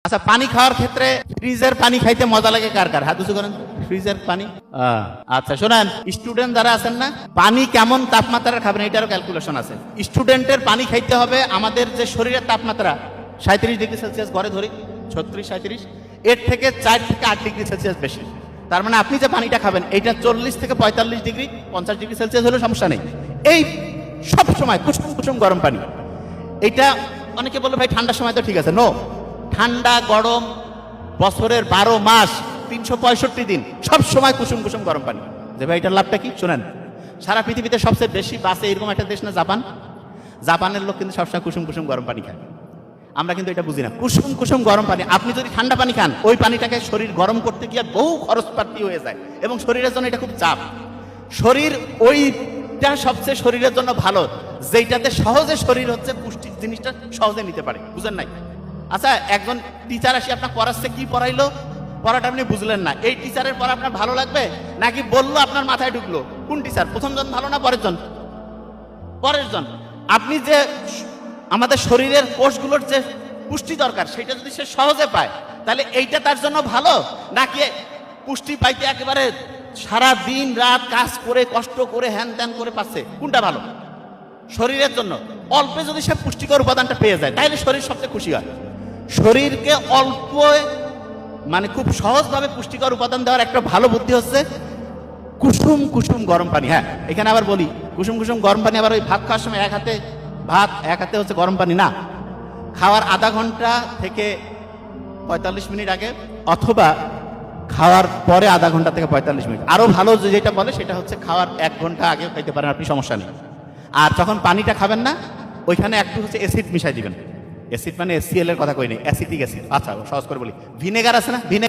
আচ্ছা, পানি খাওয়ার ক্ষেত্রে ফ্রিজের পানি খাইতে মজা লাগে কার কার? হাত উঁচু করেন। ফ্রিজের পানি। আচ্ছা শোনেন, স্টুডেন্ট যারা আছেন না, পানি কেমন তাপমাত্রার খাবেন এটারও ক্যালকুলেশন আছে। স্টুডেন্টের পানি খাইতে হবে আমাদের যে শরীরের তাপমাত্রা 37°C ঘরে ধরি, 36-37, এর থেকে 4 থেকে 8°C বেশি। তার মানে আপনি যে পানিটা খাবেন এইটা 40 থেকে 45 ডিগ্রি 50°C হলেও সমস্যা নেই। এই সব সময় কুসুম কুসুম গরম পানি। এইটা অনেকে বললো ভাই ঠান্ডার সময় তো ঠিক আছে। নো, ঠান্ডা গরম বছরের 12 মাস 365 দিন সব সময় কুসুম কুসুম গরম পানি। যে ভাই এটার লাভটা কি শোনেন, সারা পৃথিবীতে সবচেয়ে বেশি বাসে এরকম একটা দেশ না জাপান? জাপানের লোক কিন্তু সবসময় কুসুম কুসুম গরম পানি খায়। আমরা কিন্তু এটা বুঝি না। কুসুম কুসুম গরম পানি। আপনি যদি ঠান্ডা পানি খান ওই পানিটাকে শরীর গরম করতে গিয়ে বহু খরচপাতি হয়ে যায় এবং শরীরের জন্য এটা খুব চাপ। শরীর ওইটা সবচেয়ে শরীরের জন্য ভালো যেটাতে সহজে শরীর হচ্ছে পুষ্টির জিনিসটা সহজে নিতে পারে। বুঝেন নাই? আচ্ছা, একজন টিচার আসি আপনার পড়াচ্ছে, কি পড়াইলো পড়াটা আপনি বুঝলেন না, এই টিচারের পড়া আপনার ভালো লাগবে নাকি বললো আপনার মাথায় ঢুকলো? কোন টিচার? প্রথম জন ভালো না পরের জন? পরের জন। আপনি যে আমাদের শরীরের কোষগুলোর যে পুষ্টি দরকার সেটা যদি সে সহজে পায় তাহলে এইটা তার জন্য ভালো, নাকি পুষ্টি পাইতে একেবারে সারা দিন রাত কাজ করে কষ্ট করে হ্যান ত্যান করে পাচ্ছে? কোনটা ভালো শরীরের জন্য? অল্পে যদি সে পুষ্টিকর উপাদানটা পেয়ে যায় তাহলে শরীর সবচেয়ে খুশি হয়। শরীরকে অল্প মানে খুব সহজভাবে পুষ্টিকর উপাদান দেওয়ার একটা ভালো বুদ্ধি হচ্ছে কুসুম কুসুম গরম পানি। হ্যাঁ, এখানে আবার বলি কুসুম কুসুম গরম পানি আবার ওই ভাত খাওয়ার সময় এক হাতে ভাত এক হাতে হচ্ছে গরম পানি না, খাওয়ার আধা ঘন্টা থেকে 45 মিনিট আগে অথবা খাওয়ার পরে আধা ঘন্টা থেকে 45 মিনিট। আরো ভালো যেটা বলে সেটা হচ্ছে খাওয়ার 1 ঘন্টা আগেও খাইতে পারেন আপনি, সমস্যা নেই। আর যখন পানিটা খাবেন না ওইখানে একটু হচ্ছে অ্যাসিড মিশাই দিবেন। অ্যাসিড মানে HCl এর কথা কই নেই, অ্যাসিটিক অ্যাসিড। আচ্ছা সহজ করে বলি, ভিনেগার আছে না, ভিনেগার